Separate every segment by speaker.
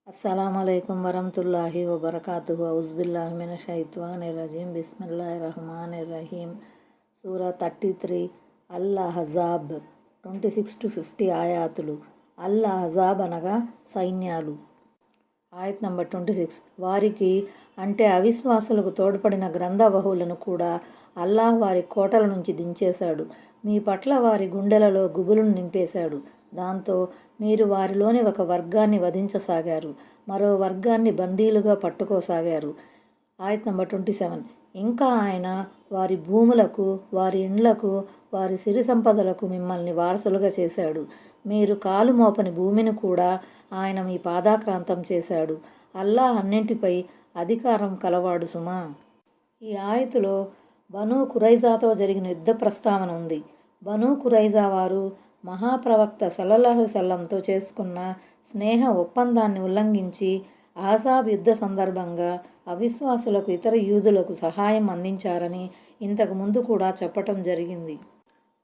Speaker 1: अस्सलामुअलैकुम वरहमतुल्लाहि वबरकातुहु औज़ुबिल्लाहि मिनश्शैतानिर्रजीम बिस्मिल्लाहिर्रहमानिर्रहीम సూరా 33 అల్ అహజాబ్ 26-50 ఆయాతులు. అల్ అహజాబ్ అనగా సైన్యాలు. ఆయత్ నంబర్ 26. వారికి అంటే అవిశ్వాసులకు తోడ్పడిన గ్రంథవహులను కూడా అల్లాహ్ వారి కోటల నుంచి దించేశాడు. మీ పట్ల వారి గుండెలలో గుబులును నింపేశాడు. దాంతో మీరు వారిలోని ఒక వర్గాన్ని వధించసాగారు, మరో వర్గాన్ని బందీలుగా పట్టుకోసాగారు. ఆయత్ నంబర్ 27. ఇంకా ఆయన వారి భూములకు, వారి ఇండ్లకు, వారి సిరి సంపదలకు మిమ్మల్ని వారసులుగా చేశాడు. మీరు కాలు మోపని భూమిని కూడా ఆయన మీ పాదాక్రాంతం చేశాడు. అల్లాహ్ అన్నింటిపై అధికారం కలవాడు సుమా. ఈ ఆయతులో బనూ కురైజాతో జరిగిన యుద్ధ ప్రస్తావన ఉంది. బనూ కురైజా వారు మహాప్రవక్త సల్లల్లాహు సల్లంతో చేసుకున్న స్నేహ ఒప్పందాన్ని ఉల్లంఘించి అహజాబ్ యుద్ధ సందర్భంగా అవిశ్వాసులకు, ఇతర యూదులకు సహాయం అందించారని ఇంతకు ముందు కూడా చెప్పటం జరిగింది.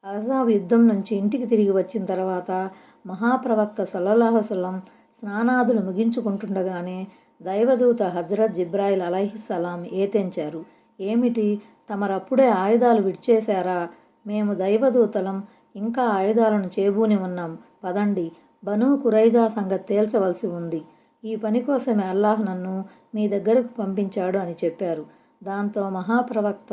Speaker 1: అహజాబ్ యుద్ధం నుంచి ఇంటికి తిరిగి వచ్చిన తర్వాత మహాప్రవక్త సల్లల్లాహు సల్లం స్నానాదులు ముగించుకుంటుండగానే దైవదూత హజ్రత్ జిబ్రాయిల్ అలైహిస్సలాం ఏతెంచారు. ఏమిటి, తమరప్పుడే ఆయుధాలు విడిచేశారా? మేము దైవదూతలం, ఇంకా ఆయుధాలను చేబూని ఉన్నాం. పదండి, బనూ కురైజా సంగతి తేల్చవలసి ఉంది. ఈ పని కోసమే అల్లాహ్ నన్ను మీ దగ్గరకు పంపించాడు అని చెప్పారు. దాంతో మహాప్రవక్త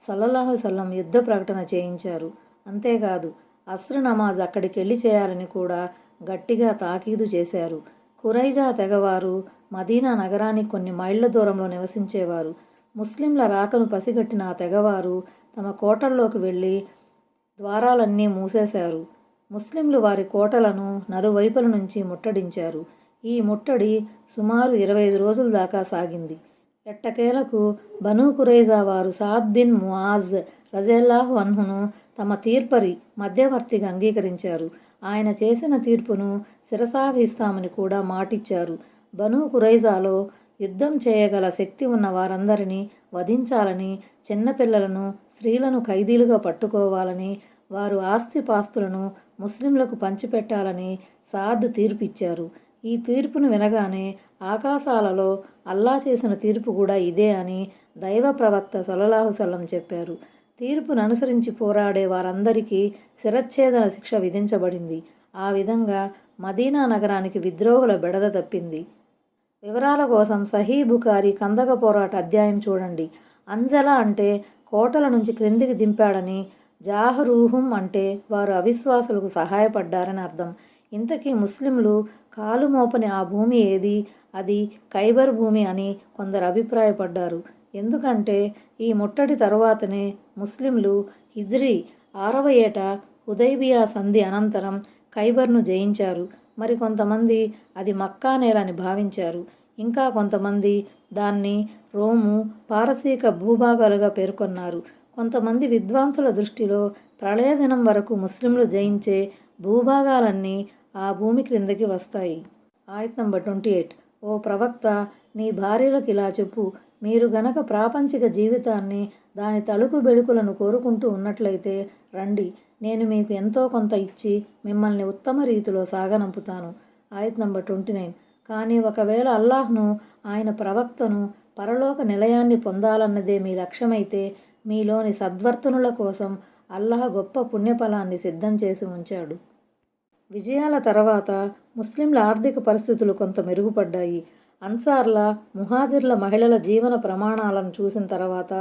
Speaker 1: సల్లల్లాహు సల్లం యుద్ధ ప్రకటన చేయించారు. అంతేకాదు, అస్ర్ నమాజ్ అక్కడికి వెళ్ళి చేయాలని కూడా గట్టిగా తాకీదు చేశారు. కురైజా తెగవారు మదీనా నగరానికి కొన్ని మైళ్ళ దూరంలో నివసించేవారు. ముస్లింల రాకను పసిగట్టిన ఆ తెగవారు తమ కోటల్లోకి వెళ్ళి ద్వారాలన్నీ మూసేశారు. ముస్లింలు వారి కోటలను నలువైపుల నుంచి ముట్టడించారు. ఈ ముట్టడి సుమారు 25 రోజుల దాకా సాగింది. ఎట్టకేలకు బనూ కురైజా వారు సాద్ బిన్ ముఆజ్ రజల్లాహు అన్హును తమ తీర్పరి మధ్యవర్తిగా అంగీకరించారు. ఆయన చేసిన తీర్పును శిరసావహిస్తామని కూడా మాటిచ్చారు. బనూ కురైజాలో యుద్ధం చేయగల శక్తి ఉన్న వారందరినీ వధించాలని, చిన్నపిల్లలను, స్త్రీలను ఖైదీలుగా పట్టుకోవాలని, వారు ఆస్తిపాస్తులను ముస్లింలకు పంచిపెట్టాలని సాద్ తీర్పిచ్చారు. ఈ తీర్పును వినగానే ఆకాశాలలో అల్లా చేసిన తీర్పు కూడా ఇదే అని దైవ ప్రవక్త సల్లల్లాహు సల్లం చెప్పారు. తీర్పును అనుసరించి పోరాడే వారందరికీ శిరచ్ఛేదన శిక్ష విధించబడింది. ఆ విధంగా మదీనా నగరానికి విద్రోహుల బెడద తప్పింది. వివరాల కోసం సహీ బుఖారీ కందక పోరాట అధ్యాయం చూడండి. అంజలా అంటే కోటల నుంచి క్రిందికి దింపాడని, జాహరూహుం అంటే వారు అవిశ్వాసులకు సహాయపడ్డారని అర్థం. ఇంతకీ ముస్లింలు కాలు మోపని ఆ భూమి ఏది? అది ఖైబర్ భూమి అని కొందరు అభిప్రాయపడ్డారు. ఎందుకంటే ఈ ముట్టడి తరువాతనే ముస్లింలు హిజ్రీ 6వ ఏట హుదైబియా సంధి అనంతరం ఖైబర్ను జయించారు. మరికొంతమంది అది మక్కా నేలని భావించారు. ఇంకా కొంతమంది దాన్ని రోము, పారసీక భూభాగాలుగా పేర్కొన్నారు. కొంతమంది విద్వాంసుల దృష్టిలో ప్రళయ దినం వరకు ముస్లింలు జయించే భూభాగాలన్నీ ఆ భూమి క్రిందకి వస్తాయి. ఆయత్ నంబర్ 28. ఓ ప్రవక్త, నీ భార్యలకు ఇలా చెప్పు, మీరు గనక ప్రాపంచిక జీవితాన్ని, దాని తలుకు బెడుకులను కోరుకుంటూ ఉన్నట్లయితే రండి, నేను మీకు ఎంతో కొంత ఇచ్చి మిమ్మల్ని ఉత్తమ రీతిలో సాగనంపుతాను. ఆయత్ నంబర్ 29. కానీ ఒకవేళ అల్లాహ్ను, ఆయన ప్రవక్తను, పరలోక నిలయాన్ని పొందాలన్నదే మీ లక్ష్యమైతే మీలోని సద్వర్తనుల కోసం అల్లాహ్ గొప్ప పుణ్యఫలాన్ని సిద్ధం చేసి ఉంచాడు. విజయాల తర్వాత ముస్లింల ఆర్థిక పరిస్థితులు కొంత మెరుగుపడ్డాయి. అన్సార్ల, ముహాజిర్ల మహిళల జీవన ప్రమాణాలను చూసిన తర్వాత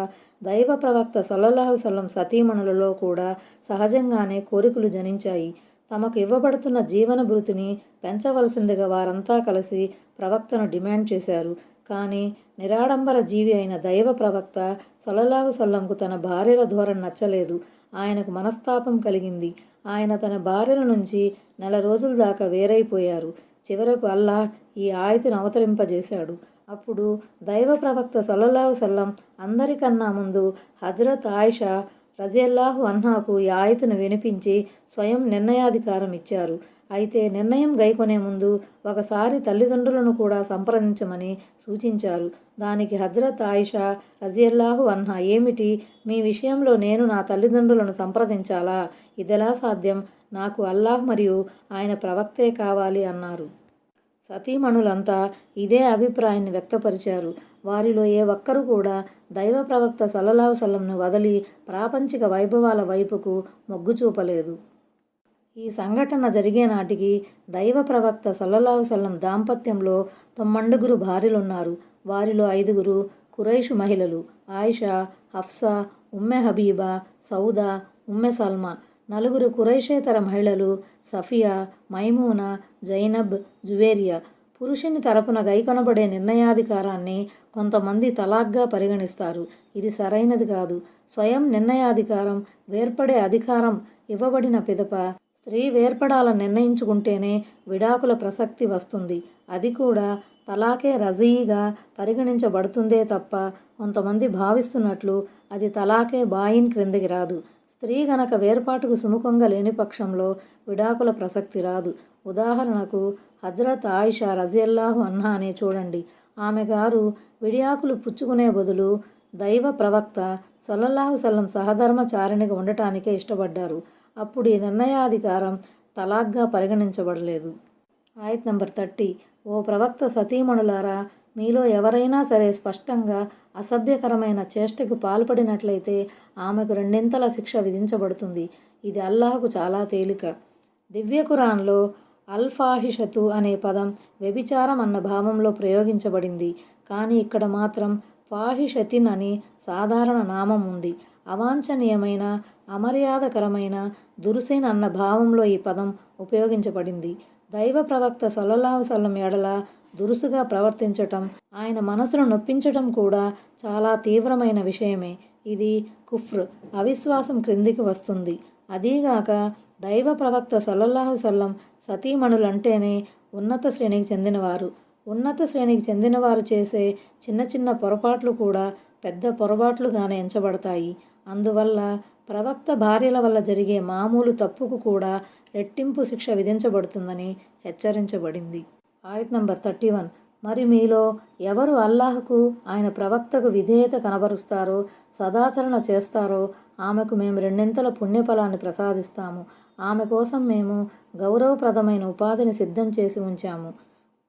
Speaker 1: దైవ ప్రవక్త సల్లల్లాహు సల్లం సతీమణులలో కూడా సహజంగానే కోరికలు జనించాయి. తమకు ఇవ్వబడుతున్న జీవన భృతిని పెంచవలసిందిగా వారంతా కలిసి ప్రవక్తను డిమాండ్ చేశారు. కానీ నిరాడంబర జీవి అయిన దైవ ప్రవక్త సల్లల్లాహు సల్లంకు తన భార్యల ధోరణి నచ్చలేదు. ఆయనకు మనస్తాపం కలిగింది. ఆయన తన భార్యల నుంచి నెల రోజుల దాకా వేరైపోయారు. చివరకు అల్లాహ్ ఈ ఆయతును అవతరింపజేశాడు. అప్పుడు దైవ ప్రవక్త సల్లల్లాహు సల్లం అందరికన్నా ముందు హజ్రత్ ఆయిషా రజియల్లాహు అన్హాకు ఈ ఆయతును వినిపించి స్వయం నిర్ణయాధికారం ఇచ్చారు. అయితే నిర్ణయం గైకొనే ముందు ఒకసారి తల్లిదండ్రులను కూడా సంప్రదించమని సూచించారు. దానికి హజ్రత్ ఆయిషా రజియల్లాహు అన్హా, ఏమిటి, మీ విషయంలో నేను నా తల్లిదండ్రులను సంప్రదించాలా? ఇదెలా సాధ్యం? నాకు అల్లాహ్ మరియు ఆయన ప్రవక్తే కావాలి అన్నారు. సతీమణులంతా ఇదే అభిప్రాయాన్ని వ్యక్తపరిచారు. వారిలో ఏ ఒక్కరు కూడా దైవ ప్రవక్త సల్లల్లాహు సల్లంను వదిలి ప్రాపంచిక వైభవాల వైపుకు మొగ్గు చూపలేదు. ఈ సంఘటన జరిగే నాటికి దైవ ప్రవక్త సల్లల్లాహు సల్లం దాంపత్యంలో 9 భార్యలున్నారు. వారిలో 5 కురైషు మహిళలు: ఆయిషా, హఫ్సా, ఉమ్మె హబీబా, సౌదా, ఉమ్మె సల్మా. 4 కురైషేతర మహిళలు: సఫియా, మైమూనా, జైనబ్, జువేరియా. పురుషుని తరపున గైకొనబడే నిర్ణయాధికారాన్ని కొంతమంది తలాక్గా పరిగణిస్తారు. ఇది సరైనది కాదు. స్వయం నిర్ణయాధికారం, వేర్పడే అధికారం ఇవ్వబడిన పిదప స్త్రీ వేర్పడాలని నిర్ణయించుకుంటేనే విడాకుల ప్రసక్తి వస్తుంది. అది కూడా తలాకే రజీగా పరిగణించబడుతుందే తప్ప కొంతమంది భావిస్తున్నట్లు అది తలాకే బాయిన్ క్రిందికి రాదు. స్త్రీ గనక వేర్పాటుకు సుముఖంగా లేని పక్షంలో విడాకుల ప్రసక్తి రాదు. ఉదాహరణకు హజ్రత్ ఆయిషా రజియల్లాహు అన్హానే చూడండి. ఆమె గారు విడాకులు పుచ్చుకునే బదులు దైవ ప్రవక్త సల్లల్లాహు సల్లం సహధర్మచారిణిగా ఉండటానికే ఇష్టపడ్డారు. అప్పుడు ఈ నిర్ణయాధికారం తలాక్గా పరిగణించబడలేదు. ఆయత్ నంబర్ 30. ఓ ప్రవక్త సతీమణులారా, మీలో ఎవరైనా సరే స్పష్టంగా అసభ్యకరమైన చేష్టకు పాల్పడినట్లయితే ఆమెకు 2 శిక్ష విధించబడుతుంది. ఇది అల్లాహకు చాలా తేలిక. దివ్య ఖురాన్లో అల్-ఫాహిషతు అనే పదం వ్యభిచారం అన్న భావంలో ప్రయోగించబడింది. కానీ ఇక్కడ మాత్రం ఫాహిషతిన్ అని సాధారణ నామం ఉంది. అవాంఛనీయమైన, అమర్యాదకరమైన, దురుసైన అన్న భావంలో ఈ పదం ఉపయోగించబడింది. దైవ ప్రవక్త సల్లల్లాహు సల్లం ఎడల దురుసుగా ప్రవర్తించటం, ఆయన మనసును నొప్పించటం కూడా చాలా తీవ్రమైన విషయమే. ఇది కుఫ్ర్, అవిశ్వాసం క్రిందికి వస్తుంది. అదీగాక దైవ ప్రవక్త సల్లల్లాహు సల్లం సతీమణులంటేనే ఉన్నత శ్రేణికి చెందినవారు. ఉన్నత శ్రేణికి చెందినవారు చేసే చిన్న చిన్న పొరపాట్లు కూడా పెద్ద పొరపాట్లుగానే ఎంచబడతాయి. అందువల్ల ప్రవక్త భార్యల వల్ల జరిగే మామూలు తప్పుకు కూడా రెట్టింపు శిక్ష విధించబడుతుందని హెచ్చరించబడింది. ఆయత్ నంబర్ 31. మరి మీలో ఎవరు అల్లాహకు, ఆయన ప్రవక్తకు విధేయత కనబరుస్తారో, సదాచరణ చేస్తారో ఆమెకు మేము 2 పుణ్యఫలాన్ని ప్రసాదిస్తాము. ఆమె కోసం మేము గౌరవప్రదమైన ఉపాధిని సిద్ధం చేసి ఉంచాము.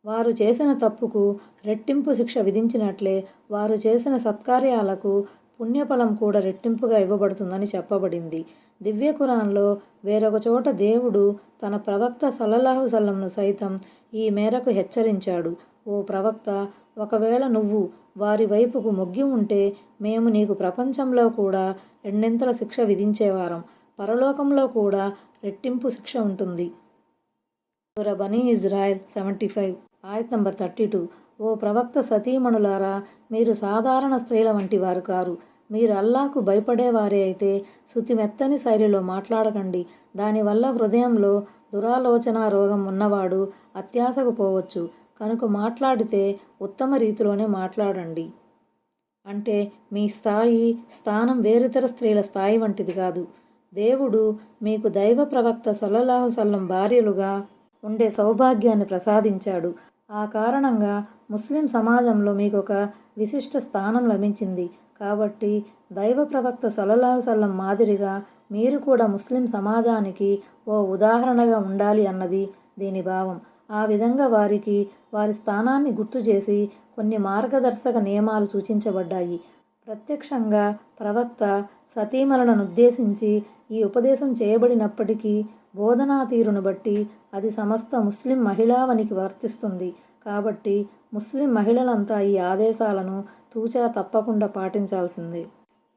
Speaker 1: వారు చేసిన తప్పుకు రెట్టింపు శిక్ష విధించినట్లే వారు చేసిన సత్కార్యాలకు పుణ్యఫలం కూడా రెట్టింపుగా ఇవ్వబడుతుందని చెప్పబడింది. దివ్య ఖురాన్లో వేరొక చోట దేవుడు తన ప్రవక్త సల్లల్లాహు సల్లంను సైతం ఈ మేరకు హెచ్చరించాడు. ఓ ప్రవక్త, ఒకవేళ నువ్వు వారి వైపుకు మొగ్గి ఉంటే మేము నీకు ప్రపంచంలో కూడా 2 శిక్ష విధించేవారం, పరలోకంలో కూడా రెట్టింపు శిక్ష ఉంటుంది. సూరా బనీ ఇజ్రాయిల్ 75. ఆయత్ నంబర్ 32. ఓ ప్రవక్త సతీమణులారా, మీరు సాధారణ స్త్రీల వంటి వారు కారు. మీరు అల్లాహకు భయపడేవారే అయితే శృతిమెత్తని శైలిలో మాట్లాడకండి. దానివల్ల హృదయంలో దురాలోచన రోగం ఉన్నవాడు అత్యాశకు పోవచ్చు. కనుక మాట్లాడితే ఉత్తమ రీతిలోనే మాట్లాడండి. అంటే మీ స్థాయి, స్థానం వేరితర స్త్రీల స్థాయి వంటిది కాదు. దేవుడు మీకు దైవ ప్రవక్త సల్లల్లాహు సల్లం భార్యలుగా ఉండే సౌభాగ్యాన్ని ప్రసాదించాడు. ఆ కారణంగా ముస్లిం సమాజంలో మీకు ఒక విశిష్ట స్థానం లభించింది. కాబట్టి దైవ ప్రవక్త సల్లల్లాహు సల్లం మాదిరిగా మీరు కూడా ముస్లిం సమాజానికి ఓ ఉదాహరణగా ఉండాలి అన్నది దీని భావం. ఆ విధంగా వారికి వారి స్థానాన్ని గుర్తు చేసి కొన్ని మార్గదర్శక నియమాలు సూచించబడ్డాయి. ప్రత్యక్షంగా ప్రవక్త సతీమణులను ఉద్దేశించి ఈ ఉపదేశం చేయబడినప్పటికీ బోధనా తీరును బట్టి అది సమస్త ముస్లిం మహిళావనికి వర్తిస్తుంది. కాబట్టి ముస్లిం మహిళలంతా ఈ ఆదేశాలను తూచా తప్పకుండా పాటించాల్సిందే.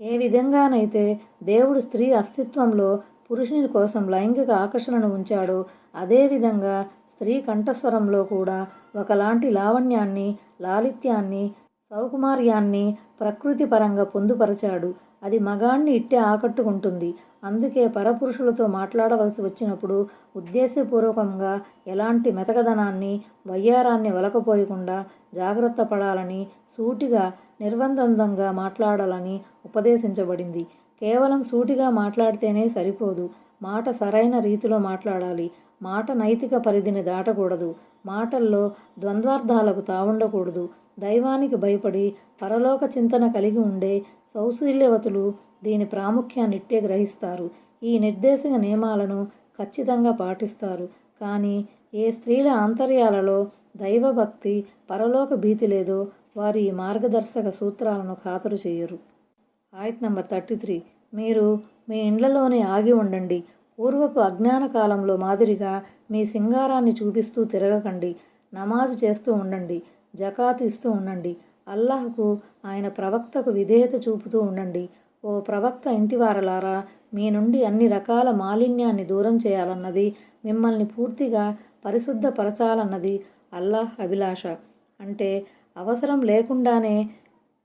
Speaker 1: ఏ విధంగానైతే దేవుడు స్త్రీ అస్తిత్వంలో పురుషుని కోసం లైంగిక ఆకర్షణను ఉంచాడో అదేవిధంగా స్త్రీ కంఠస్వరంలో కూడా ఒకలాంటి లావణ్యాన్ని, లాలిత్యాన్ని, సౌకుమార్యాన్ని ప్రకృతి పరంగా పొందుపరచాడు. అది మగాణ్ణి ఇట్టే ఆకట్టుకుంటుంది. అందుకే పరపురుషులతో మాట్లాడవలసి వచ్చినప్పుడు ఉద్దేశపూర్వకంగా ఎలాంటి మెతకదనాన్ని, వయ్యారాన్ని వలకపోయకుండా జాగ్రత్త పడాలని, సూటిగా నిర్బంధంగా మాట్లాడాలని ఉపదేశించబడింది. కేవలం సూటిగా మాట్లాడితేనే సరిపోదు. మాట సరైన రీతిలో మాట్లాడాలి. మాట నైతిక పరిధిని దాటకూడదు. మాటల్లో ద్వంద్వార్థాలకు తావుండకూడదు. దైవానికి భయపడి పరలోక చింతన కలిగి ఉండే సౌశీల్యవతులు దీని ప్రాముఖ్యాన్ని ఇట్టే గ్రహిస్తారు. ఈ నిర్దేశక నియమాలను ఖచ్చితంగా పాటిస్తారు. కానీ ఏ స్త్రీల ఆంతర్యాలలో దైవభక్తి, పరలోక భీతి లేదో వారు ఈ మార్గదర్శక సూత్రాలను ఖాతరు చేయరు. ఆయత్ నంబర్ 33. మీరు మీ ఇండ్లలోనే ఆగి ఉండండి. పూర్వపు అజ్ఞాన కాలంలో మాదిరిగా మీ సింగారాన్ని చూపిస్తూ తిరగకండి. నమాజు చేస్తూ ఉండండి. జకాతు ఇస్తూ ఉండండి. అల్లాహ్కు, ఆయన ప్రవక్తకు విధేయత చూపుతూ ఉండండి. ఓ ప్రవక్త ఇంటివారలారా, మీ నుండి అన్ని రకాల మాలిన్యాన్ని దూరం చేయాలన్నది, మిమ్మల్ని పూర్తిగా పరిశుద్ధపరచాలన్నది అల్లాహ్ అభిలాష. అంటే అవసరం లేకుండానే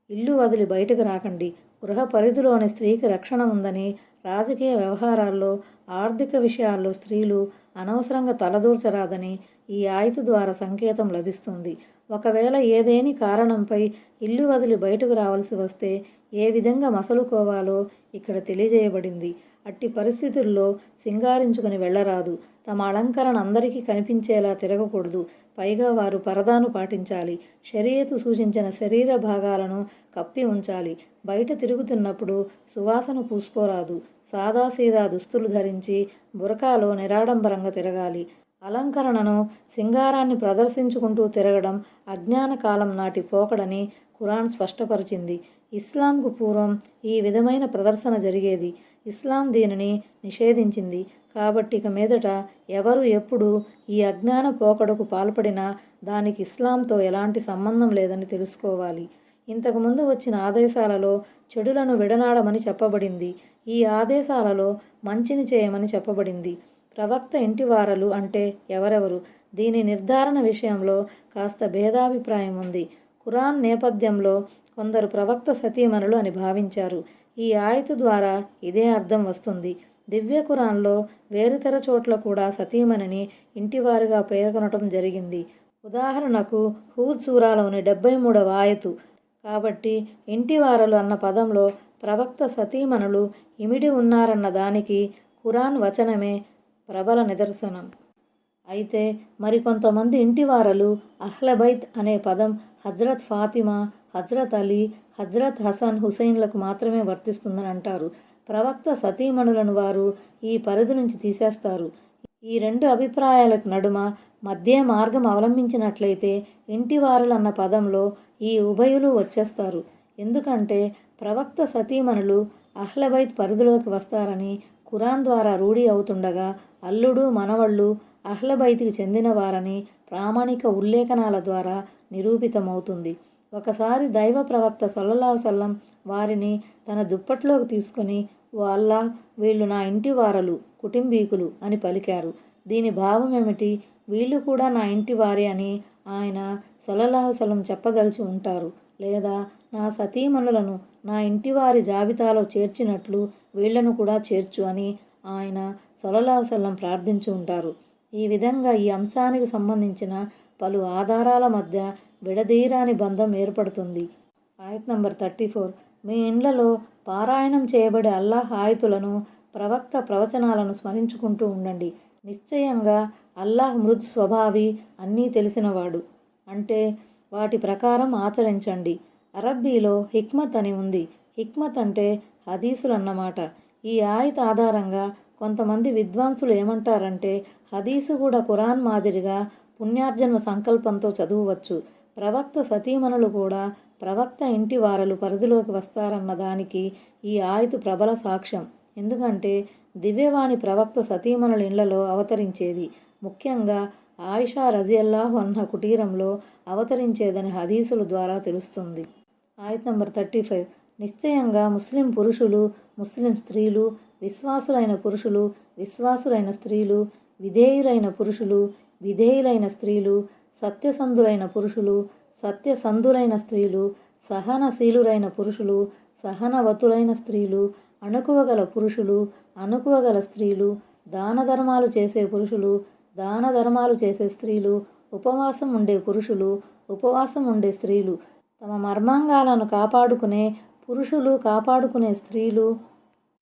Speaker 1: ఇల్లు వదిలి బయటకు రాకండి. గృహ పరిధిలోని స్త్రీకి రక్షణ ఉందని, రాజకీయ వ్యవహారాల్లో, ఆర్థిక విషయాల్లో స్త్రీలు అనవసరంగా తలదూర్చరాదని ఈ ఆయతు ద్వారా సంకేతం లభిస్తుంది. ఒకవేళ ఏదేని కారణంపై ఇల్లు వదిలి బయటకు రావాల్సి వస్తే ఏ విధంగా మసలుకోవాలో ఇక్కడ తెలియజేయబడింది. అట్టి పరిస్థితుల్లో సింగారించుకుని వెళ్ళరాదు. తమ అలంకరణ అందరికీ కనిపించేలా తిరగకూడదు. పైగా వారు పరదాను పాటించాలి. షరియతు సూచించిన శరీర భాగాలను కప్పి ఉంచాలి. బయట తిరుగుతున్నప్పుడు సువాసన పూసుకోరాదు. సాదాసీదా దుస్తులు ధరించి బురకాలో నిరాడంబరంగా తిరగాలి. అలంకరణను, సింగారాన్ని ప్రదర్శించుకుంటూ తిరగడం అజ్ఞాన కాలం నాటి పోకడని ఖురాన్ స్పష్టపరిచింది. ఇస్లాంకు పూర్వం ఈ విధమైన ప్రదర్శన జరిగేది. ఇస్లాం దీనిని నిషేధించింది. కాబట్టి ఇక మీదట ఎవరు ఎప్పుడు ఈ అజ్ఞాన పోకడకు పాల్పడినా దానికి ఇస్లాంతో ఎలాంటి సంబంధం లేదని తెలుసుకోవాలి. ఇంతకుముందు వచ్చిన ఆదేశాలలో చెడులను విడనాడమని చెప్పబడింది. ఈ ఆదేశాలలో మంచిని చేయమని చెప్పబడింది. ప్రవక్త ఇంటివారలు అంటే ఎవరెవరు? దీని నిర్ధారణ విషయంలో కాస్త భేదాభిప్రాయం ఉంది. ఖురాన్ నేపథ్యంలో కొందరు ప్రవక్త సతీమణులు అని భావించారు. ఈ ఆయతు ద్వారా ఇదే అర్థం వస్తుంది. దివ్య ఖురాన్లో వేరుతెర చోట్ల కూడా సతీమణిని ఇంటివారుగా పేర్కొనటం జరిగింది. ఉదాహరణకు హూద్ సూరాలోని 73వ ఆయతు. కాబట్టి ఇంటివారలు అన్న పదంలో ప్రవక్త సతీమణులు ఇమిడి ఉన్నారన్న దానికి ఖురాన్ వచనమే ప్రబల నిదర్శనం. అయితే మరికొంతమంది ఇంటివారలు అహ్లబైత్ అనే పదం హజ్రత్ ఫాతిమా, హజ్రత్ అలీ, హజ్రత్ హసన్, హుసైన్లకు మాత్రమే వర్తిస్తుందని అంటారు. ప్రవక్త సతీమణులను వారు ఈ పరిధి నుంచి తీసేస్తారు. ఈ రెండు అభిప్రాయాలకు నడుమ మధ్య మార్గం అవలంబించినట్లయితే ఇంటివారులన్న పదంలో ఈ ఉభయులు వచ్చేస్తారు. ఎందుకంటే ప్రవక్త సతీమణులు అహ్లబైత్ పరిధిలోకి వస్తారని ఖురాన్ ద్వారా రూఢి అవుతుండగా, అల్లుడు, మనవళ్ళు అహ్లబైత్కి చెందినవారని ప్రామాణిక ఉల్లేఖనాల ద్వారా నిరూపితమవుతుంది. ఒకసారి దైవ ప్రవక్త సల్లల్లాహు అలైహి వసల్లం వారిని తన దుప్పట్లోకి తీసుకొని, ఓ అల్లాహ్, వీళ్ళు నా ఇంటి వారలు, కుటుంబీకులు అని పలికారు. దీని భావం ఏమిటి? వీళ్ళు కూడా నా ఇంటి వారే అని ఆయన సల్లల్లాహు అలైహి వసల్లం చెప్పదలిచి ఉంటారు. లేదా నా సతీమణులను నా ఇంటివారి జాబితాలో చేర్చినట్లు వీళ్లను కూడా చేర్చు అని ఆయన సల్లల్లాహు అలైహి వసల్లం ప్రార్థించి ఉంటారు. ఈ విధంగా ఈ అంశానికి సంబంధించిన పలు ఆధారాల మధ్య విడదీయరాని బంధం ఏర్పడుతుంది. ఆయత్ నంబర్ 34. మీ ఇండ్లలో పారాయణం చేయబడే అల్లాహ్ ఆయతులను, ప్రవక్త ప్రవచనాలను స్మరించుకుంటూ ఉండండి. నిశ్చయంగా అల్లాహ్ మృదు స్వభావి, అన్నీ తెలిసినవాడు. అంటే వాటి ప్రకారం ఆచరించండి. అరబ్బీలో హిక్మత్ అని ఉంది. హిక్మత్ అంటే హదీసులు అన్నమాట. ఈ ఆయత్ ఆధారంగా కొంతమంది విద్వాంసులు ఏమంటారంటే, హదీసు కూడా ఖురాన్ మాదిరిగా పుణ్యార్జన సంకల్పంతో చదువువచ్చు. ప్రవక్త సతీమణులు కూడా ప్రవక్త ఇంటి వారలు పరిధిలోకి వస్తారన్న దానికి ఈ ఆయతు ప్రబల సాక్ష్యం. ఎందుకంటే దివ్యవాణి ప్రవక్త సతీమణుల ఇళ్లలో అవతరించేది. ముఖ్యంగా ఆయిషా రజియల్లాహు అన్హా కుటీరంలో అవతరించేదని హదీసుల ద్వారా తెలుస్తుంది. ఆయత్ నంబర్ 35. నిశ్చయంగా ముస్లిం పురుషులు, ముస్లిం స్త్రీలు, విశ్వాసులైన పురుషులు, విశ్వాసులైన స్త్రీలు, విధేయులైన పురుషులు, విధేయులైన స్త్రీలు, సత్యసంధులైన పురుషులు, సత్యసంధులైన స్త్రీలు, సహనశీలురైన పురుషులు, సహనవతులైన స్త్రీలు, అణకువగల పురుషులు, అణకువగల స్త్రీలు, దాన ధర్మాలు చేసే పురుషులు, దాన ధర్మాలు చేసే స్త్రీలు, ఉపవాసం ఉండే పురుషులు, ఉపవాసం ఉండే స్త్రీలు, తమ మర్మాంగాలను కాపాడుకునే పురుషులు, కాపాడుకునే స్త్రీలు,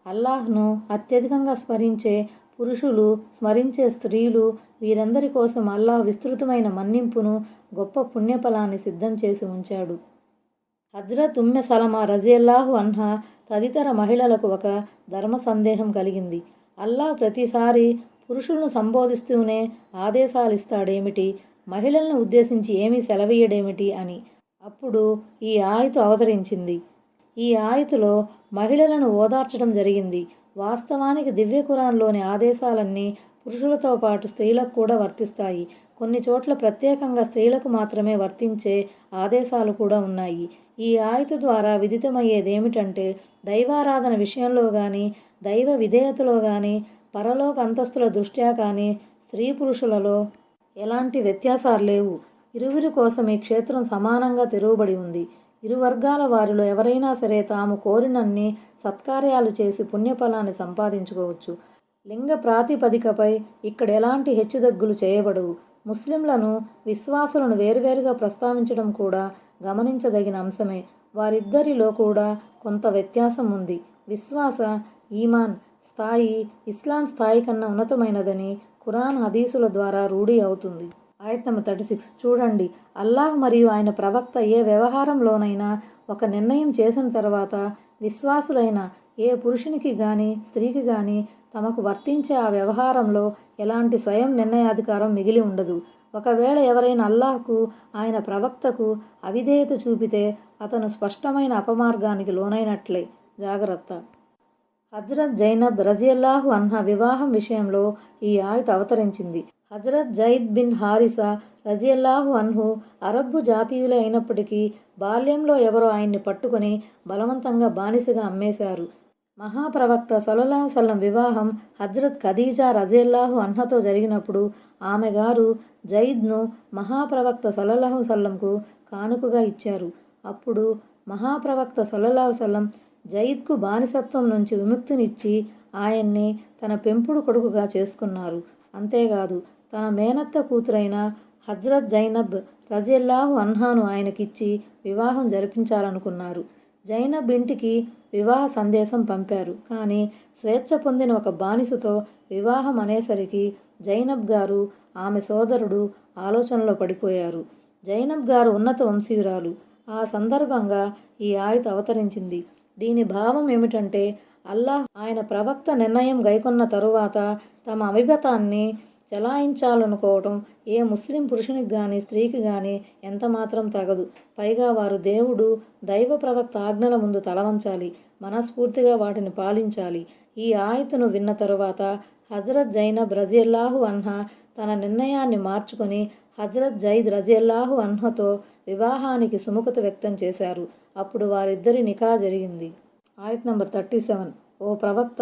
Speaker 1: అల్లాహ్ను అత్యధికంగా స్మరించే పురుషులు, స్మరించే స్త్రీలు, వీరందరి కోసం అల్లాహ్ విస్తృతమైన మన్నింపును, గొప్ప పుణ్యఫలాన్ని సిద్ధం చేసి ఉంచాడు. హజ్రత్ ఉమ్మె సలమా రజియల్లాహు అన్హా తదితర మహిళలకు ఒక ధర్మ సందేహం కలిగింది. అల్లాహ్ ప్రతిసారి పురుషులను సంబోధిస్తూనే ఆదేశాలిస్తాడేమిటి, మహిళలను ఉద్దేశించి ఏమీ సెలవీయడేమిటి అని. అప్పుడు ఈ ఆయతు అవతరించింది. ఈ ఆయతులో మహిళలను ఓదార్చడం జరిగింది. వాస్తవానికి దివ్య ఖురాన్లోని ఆదేశాలన్నీ పురుషులతో పాటు స్త్రీలకు కూడా వర్తిస్తాయి. కొన్ని చోట్ల ప్రత్యేకంగా స్త్రీలకు మాత్రమే వర్తించే ఆదేశాలు కూడా ఉన్నాయి. ఈ ఆయతు ద్వారా విదితమయ్యేదేమిటంటే, దైవారాధన విషయంలో కానీ, దైవ విధేయతలో కానీ, పరలోక అంతస్తుల దృష్ట్యా కానీ స్త్రీ పురుషులలో ఎలాంటి వ్యత్యాసాలు లేవు. ఇరువురి కోసం ఈ క్షేత్రం సమానంగా తెరువబడి ఉంది. ఇరు వర్గాల వారిలో ఎవరైనా సరే తాము కోరినన్ని సత్కార్యాలు చేసి పుణ్యఫలాన్ని సంపాదించుకోవచ్చు. లింగ ప్రాతిపదికపై ఇక్కడ ఎలాంటి హెచ్చుతగ్గులు చేయబడవు. ముస్లింలను, విశ్వాసులను వేరువేరుగా ప్రస్తావించడం కూడా గమనించదగిన అంశమే. వారిద్దరిలో కూడా కొంత వ్యత్యాసం ఉంది. విశ్వాస, ఈమాన్ స్థాయి ఇస్లాం స్థాయి కన్నా ఉన్నతమైనదని ఖురాన్, హదీసుల ద్వారా రూఢి అవుతుంది. ఆయత్ నంబర్ 36 చూడండి. అల్లాహ్ మరియు ఆయన ప్రవక్త ఏ వ్యవహారంలోనైనా ఒక నిర్ణయం చేసిన తర్వాత విశ్వాసులైన ఏ పురుషునికి కానీ స్త్రీకి కానీ తమకు వర్తించే ఆ వ్యవహారంలో ఎలాంటి స్వయం నిర్ణయాధికారం మిగిలి ఉండదు. ఒకవేళ ఎవరైనా అల్లాహ్కు, ఆయన ప్రవక్తకు అవిధేయత చూపితే అతను స్పష్టమైన అపమార్గానికి లోనైనట్లే. జాగ్రత్త. హజ్రత్ జైనబ్ రజియల్లాహు అన్హా వివాహం విషయంలో ఈ ఆయత్ అవతరించింది. హజ్రత్ జైద్ బిన్ హారిసా రజియల్లాహు అన్హు అరబ్బు జాతీయులే అయినప్పటికీ బాల్యంలో ఎవరో ఆయన్ని పట్టుకొని బలవంతంగా బానిసగా అమ్మేశారు. మహాప్రవక్త సల్లల్లాహు అలైహి వసల్లం వివాహం హజ్రత్ ఖదీజా రజియల్లాహు అన్హతో జరిగినప్పుడు ఆమె గారు జైద్ను మహాప్రవక్త సల్లల్లాహు అలైహి వసల్లంకు కానుకగా ఇచ్చారు. అప్పుడు మహాప్రవక్త సల్లల్లాహు అలైహి వసల్లం జైద్కు బానిసత్వం నుంచి విముక్తినిచ్చి ఆయన్ని తన పెంపుడు కొడుకుగా చేసుకున్నారు. అంతేకాదు, తన మేనత్త కూతురైన హజ్రత్ జైనబ్ రజియల్లాహు అన్హాను ఆయనకిచ్చి వివాహం జరిపించాలనుకున్నారు. జైనబ్ ఇంటికి వివాహ సందేశం పంపారు. కానీ స్వేచ్ఛ పొందిన ఒక బానిసతో వివాహం అనేసరికి జైనబ్ గారు, ఆమె సోదరుడు ఆలోచనలో పడిపోయారు. జైనబ్ గారు ఉన్నత వంశీయురాలు. ఆ సందర్భంగా ఈ ఆయత్ అవతరించింది. దీని భావం ఏమిటంటే, అల్లాహ్, ఆయన ప్రవక్త నిర్ణయం గైకొన్న తరువాత తమ అవిబతాన్ని చెలాయించాలనుకోవటం ఏ ముస్లిం పురుషునికి కానీ స్త్రీకి కానీ ఎంతమాత్రం తగదు. పైగా వారు దేవుడు, దైవ ప్రవక్త ఆజ్ఞల ముందు తలవంచాలి, మనస్ఫూర్తిగా వాటిని పాలించాలి. ఈ ఆయతును విన్న తరువాత హజ్రత్ జైనబ్ రజియల్లాహు అన్హా తన నిర్ణయాన్ని మార్చుకొని హజ్రత్ జైద్ రజియల్లాహు అన్హతో వివాహానికి సుముఖత వ్యక్తం చేశారు. అప్పుడు వారిద్దరి నికా జరిగింది. ఆయత్ నంబర్ 37 ఓ ప్రవక్త,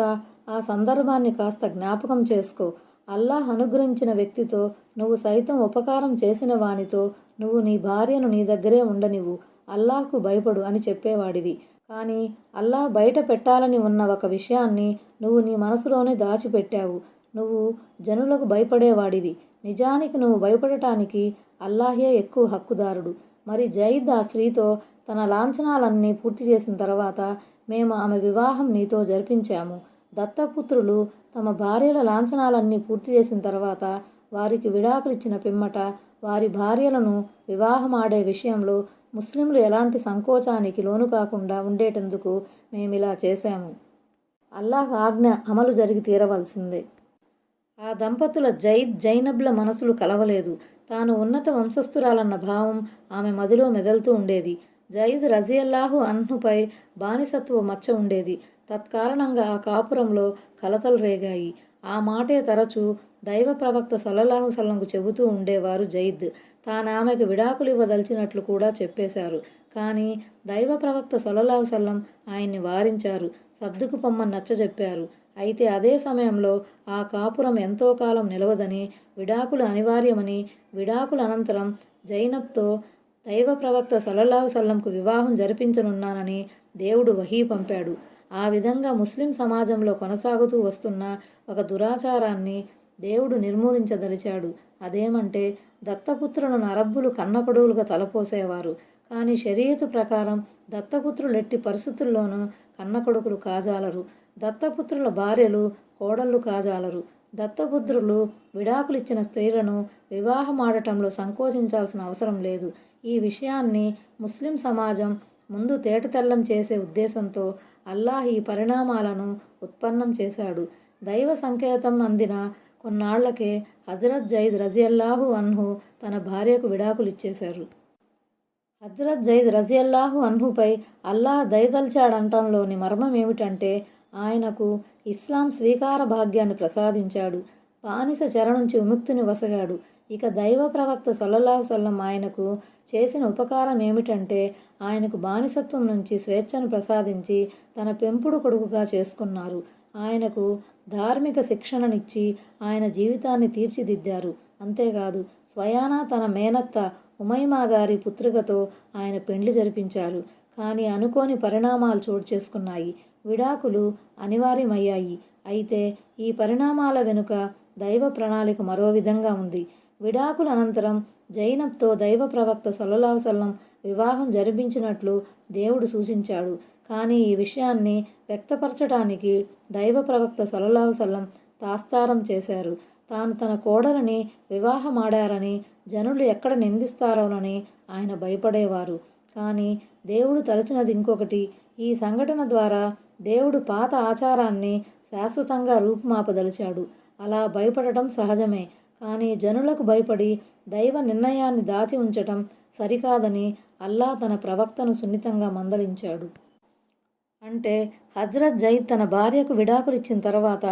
Speaker 1: ఆ సందర్భాన్ని కాస్త జ్ఞాపకం చేసుకో. అల్లాహ్ అనుగ్రహించిన వ్యక్తితో, నువ్వు సైతం ఉపకారం చేసిన వానితో నువ్వు నీ భార్యను నీ దగ్గరే ఉండనివ్వు, అల్లాహ్కు భయపడు అని చెప్పేవాడివి. కానీ అల్లాహ్ బయట పెట్టాలని ఉన్న ఒక విషయాన్ని నువ్వు నీ మనసులోనే దాచిపెట్టావు. నువ్వు జనులకు భయపడేవాడివి. నిజానికి నువ్వు భయపడటానికి అల్లాహే ఎక్కువ హక్కుదారుడు. మరి జైద్ ఆ స్త్రీతో తన లాంఛనాలన్నీ పూర్తి చేసిన తర్వాత మేము ఆమె వివాహం నీతో జరిపించాము. దత్తపుత్రులు తమ భార్యల లాంఛనాలన్నీ పూర్తి చేసిన తర్వాత వారికి విడాకులిచ్చిన పిమ్మట వారి భార్యలను వివాహమాడే విషయంలో ముస్లింలు ఎలాంటి సంకోచానికి లోను కాకుండా ఉండేటందుకు మేమిలా చేశాము. అల్లాహ్ ఆజ్ఞ అమలు జరిగి తీరవలసిందే. ఆ దంపతుల జైద్, జైనబ్ల మనసులు కలవలేదు. తాను ఉన్నత వంశస్థురాలన్న భావం ఆమె మదిలో మెదలుతూ ఉండేది. జైద్ రజియల్లాహు అన్హుపై బానిసత్వ మచ్చ ఉండేది. తత్కారణంగా ఆ కాపురంలో కలతలు రేగాయి. ఆ మాటే తరచూ దైవ ప్రవక్త సల్లల్లాహు అలైహి వసల్లంకు చెబుతూ ఉండేవారు జైద్. తానామెకు విడాకులు ఇవ్వదలిచినట్లు కూడా చెప్పేశారు. కానీ దైవ ప్రవక్త సల్లల్లాహు అలైహి వసల్లం ఆయన్ని వారించారు, సర్దుకు పొమ్మని నచ్చజెప్పారు. అయితే అదే సమయంలో ఆ కాపురం ఎంతో కాలం నిలవదని, విడాకులు అనివార్యమని, విడాకుల అనంతరం జైనబ్తో దైవ ప్రవక్త సల్లల్లాహు అలైహి వసల్లంకు వివాహం జరిపించనున్నానని దేవుడు వహీ పంపాడు. ఆ విధంగా ముస్లిం సమాజంలో కొనసాగుతూ వస్తున్న ఒక దురాచారాన్ని దేవుడు నిర్మూలించదలిచాడు. అదేమంటే, దత్తపుత్రులను అరబ్బులు కన్నకొడువులుగా తలపోసేవారు. కానీ షరీయతు ప్రకారం దత్తపుత్రులు ఎట్టి పరిస్థితుల్లోనూ కన్నకొడుకులు కాజాలరు. దత్తపుత్రుల భార్యలు కోడళ్ళు కాజాలరు. దత్తపుత్రులు విడాకులిచ్చిన స్త్రీలను వివాహమాడటంలో సంకోచించాల్సిన అవసరం లేదు. ఈ విషయాన్ని ముస్లిం సమాజం ముందు తేటతెల్లం చేసే ఉద్దేశంతో అల్లాహ్ ఈ పరిణామాలను ఉత్పన్నం చేశాడు. దైవ సంకేతం అందిన కొన్నాళ్లకే హజరత్ జైద్ రజియల్లాహు అన్హు తన భార్యకు విడాకులు ఇచ్చేశారు. హజ్రత్ జైద్ రజియల్లాహు అన్హుపై అల్లాహ్ దయదల్చాడంటంలోని మర్మం ఏమిటంటే, ఆయనకు ఇస్లాం స్వీకార భాగ్యాన్ని ప్రసాదించాడు. బానిస చెర నుంచి విముక్తిని వసగాడు. ఇక దైవ ప్రవక్త సల్లల్లాహు సల్లం ఆయనకు చేసిన ఉపకారం ఏమిటంటే, ఆయనకు బానిసత్వం నుంచి స్వేచ్ఛను ప్రసాదించి తన పెంపుడు కొడుకుగా చేసుకున్నారు. ఆయనకు ధార్మిక శిక్షణనిచ్చి ఆయన జీవితాన్ని తీర్చిదిద్దారు. అంతేకాదు స్వయానా తన మేనత్త ఉమైమా గారి పుత్రికతో ఆయన పెండ్లి జరిపించారు. కానీ అనుకోని పరిణామాలు చోటు చేసుకున్నాయి. విడాకులు అనివార్యమయ్యాయి. అయితే ఈ పరిణామాల వెనుక దైవ ప్రణాళిక మరో విధంగా ఉంది. విడాకుల అనంతరం జైనబ్తో దైవ ప్రవక్త సల్లల్లాహు సల్లం వివాహం జరిపించినట్లు దేవుడు సూచించాడు. కానీ ఈ విషయాన్ని వ్యక్తపరచడానికి దైవ ప్రవక్త సల్లల్లాహు సల్లం తాత్సారం చేశారు. తాను తన కోడలని వివాహమాడారని జనులు ఎక్కడ నిందిస్తారోనని ఆయన భయపడేవారు. కానీ దేవుడు తలచినది ఇంకొకటి. ఈ సంఘటన ద్వారా దేవుడు పాత ఆచారాన్ని శాశ్వతంగా రూపుమాపదలిచాడు. అలా భయపడటం సహజమే. కానీ జనులకు భయపడి దైవ నిర్ణయాన్ని దాచి ఉంచటం సరికాదని అల్లాహ్ తన ప్రవక్తను సున్నితంగా మందలించాడు. అంటే హజ్రత్ జైద్ తన భార్యకు విడాకులు ఇచ్చిన తర్వాత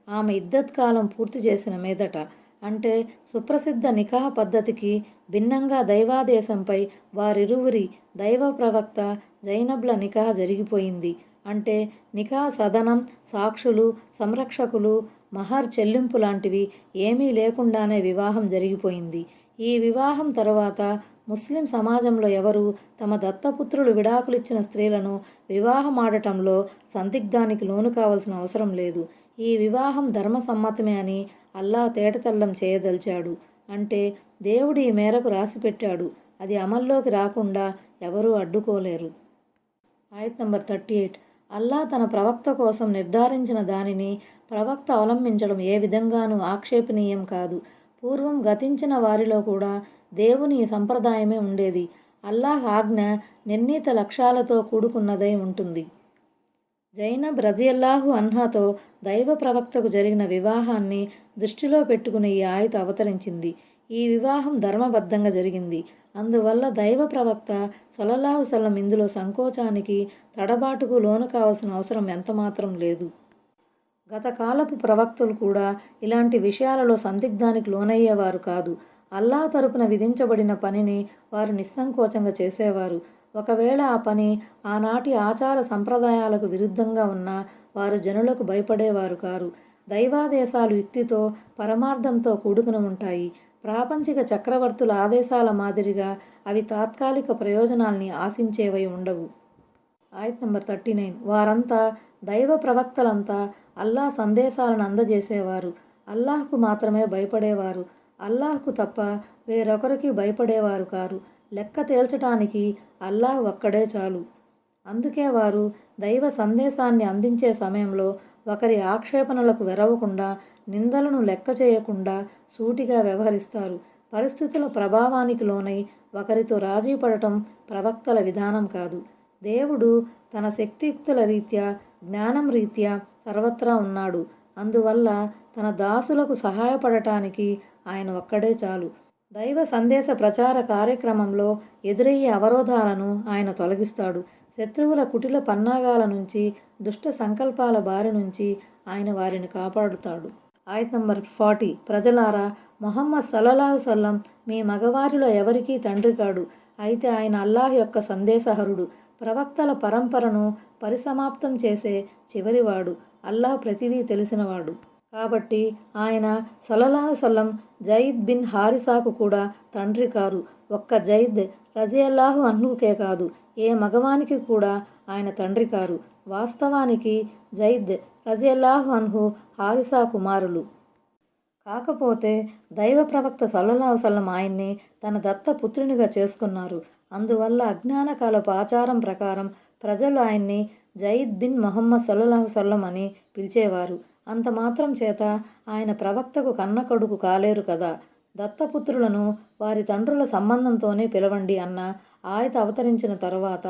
Speaker 1: ఆమె ఇద్దత్ కాలం పూర్తి చేసిన మీదట, అంటే సుప్రసిద్ధ నికాహ్ పద్ధతికి భిన్నంగా దైవాదేశంపై వారిరువురి దైవ ప్రవక్త జైనబ్ల నికాహ్ జరిగిపోయింది. అంటే నికాహ్ సదనం, సాక్షులు, సంరక్షకులు, మహర్ చెల్లింపు లాంటివి ఏమీ లేకుండానే వివాహం జరిగిపోయింది. ఈ వివాహం తరువాత ముస్లిం సమాజంలో ఎవరూ తమ దత్తపుత్రులు విడాకులిచ్చిన స్త్రీలను వివాహమాడటంలో సందిగ్ధానికి లోను కావాల్సిన అవసరం లేదు. ఈ వివాహం ధర్మసమ్మతమే అని అల్లాహ్ తేటతెల్లం చేయదలిచాడు. అంటే దేవుడు ఈ మేరకు రాసిపెట్టాడు. అది అమల్లోకి రాకుండా ఎవరూ అడ్డుకోలేరు. ఆయత్ నంబర్ 38. అల్లాహ్ తన ప్రవక్త కోసం నిర్ధారించిన దానిని ప్రవక్త అవలంబించడం ఏ విధంగానూ ఆక్షేపణీయం కాదు. పూర్వం గతించిన వారిలో కూడా దేవుని ఈ సంప్రదాయమే ఉండేది. అల్లాహ్ ఆజ్ఞ నిర్ణీత లక్ష్యాలతో కూడుకున్నదై ఉంటుంది. జైనబ్ రజియల్లాహు అన్హాతో దైవ ప్రవక్తకు జరిగిన వివాహాన్ని దృష్టిలో పెట్టుకుని ఈ ఆయత్ అవతరించింది. ఈ వివాహం ధర్మబద్ధంగా జరిగింది. అందువల్ల దైవ ప్రవక్త సల్లల్లాహు సల్లం ఇందులో సంకోచానికి, తడబాటుకు లోను కావాల్సిన అవసరం ఎంతమాత్రం లేదు. గత కాలపు ప్రవక్తలు కూడా ఇలాంటి విషయాలలో సందిగ్ధానికి లోనయ్యేవారు కాదు. అల్లాహ్ తరపున విధించబడిన పనిని వారు నిస్సంకోచంగా చేసేవారు. ఒకవేళ ఆ పని ఆనాటి ఆచార సంప్రదాయాలకు విరుద్ధంగా ఉన్నా వారు జనులకు భయపడేవారు కారు. దైవాదేశాలు యుక్తితో, పరమార్థంతో కూడుకుని ఉంటాయి. ప్రాపంచిక చక్రవర్తుల ఆదేశాల మాదిరిగా అవి తాత్కాలిక ప్రయోజనాల్ని ఆశించేవై ఉండవు. ఆయత్ నంబర్ 39. వారంతా దైవ ప్రవక్తలంతా అల్లాహ్ సందేశాలను అందజేసేవారు. అల్లాహ్కు మాత్రమే భయపడేవారు. అల్లాహ్కు తప్ప వేరొకరికి భయపడేవారు కారు. లెక్క తేల్చటానికి అల్లాహ్ ఒక్కడే చాలు. అందుకే వారు దైవ సందేశాన్ని అందించే సమయంలో ఒకరి ఆక్షేపణలకు వెరవకుండా, నిందలను లెక్క చేయకుండా సూటిగా వ్యవహరిస్తారు. పరిస్థితుల ప్రభావానికి లోనై ఒకరితో రాజీ పడటం ప్రవక్తల విధానం కాదు. దేవుడు తన శక్తియుక్తుల రీత్యా, జ్ఞానం రీత్యా సర్వత్రా ఉన్నాడు. అందువల్ల తన దాసులకు సహాయపడటానికి ఆయన ఒక్కడే చాలు. దైవ సందేశ ప్రచార కార్యక్రమంలో ఎదురయ్యే అవరోధాలను ఆయన తొలగిస్తాడు. శత్రువుల కుటిల పన్నాగాల నుంచి, దుష్ట సంకల్పాల బారి నుంచి ఆయన వారిని కాపాడుతాడు. ఆయత్ నంబర్ 40. ప్రజలారా, ముహమ్మద్ సల్లల్లాహు సల్లం మీ మగవారిలో ఎవరికీ తండ్రి కాడు. అయితే ఆయన అల్లాహ్ యొక్క సందేశహరుడు, ప్రవక్తల పరంపరను పరిసమాప్తం చేసే చివరివాడు. అల్లాహ్ ప్రతిదీ తెలిసినవాడు. కాబట్టి ఆయన సల్లల్లాహు సల్లం జైద్ బిన్ హారిసాకు కూడా తండ్రి కారు. ఒక్క జైద్ రజియల్లాహు అన్హుకే కాదు, ఏ మగవానికి కూడా ఆయన తండ్రి కారు. వాస్తవానికి జైద్ రజియల్లాహు అన్హు హారిసా కుమారులు. కాకపోతే దైవ ప్రవక్త సల్లల్లాహు సల్లం ఆయన్ని తన దత్త పుత్రునిగా చేసుకున్నారు. అందువల్ల అజ్ఞాన కాలపు ఆచారం ప్రకారం ప్రజలు ఆయన్ని జైద్ బిన్ ముహమ్మద్ సల్లల్లాహు సల్లం అని పిలిచేవారు. అంత మాత్రం చేత ఆయన ప్రవక్తకు కన్న కొడుకు కాలేరు కదా. దత్తపుత్రులను వారి తండ్రుల సంబంధంతోనే పిలవండి అన్న ఆయత అవతరించిన తరువాత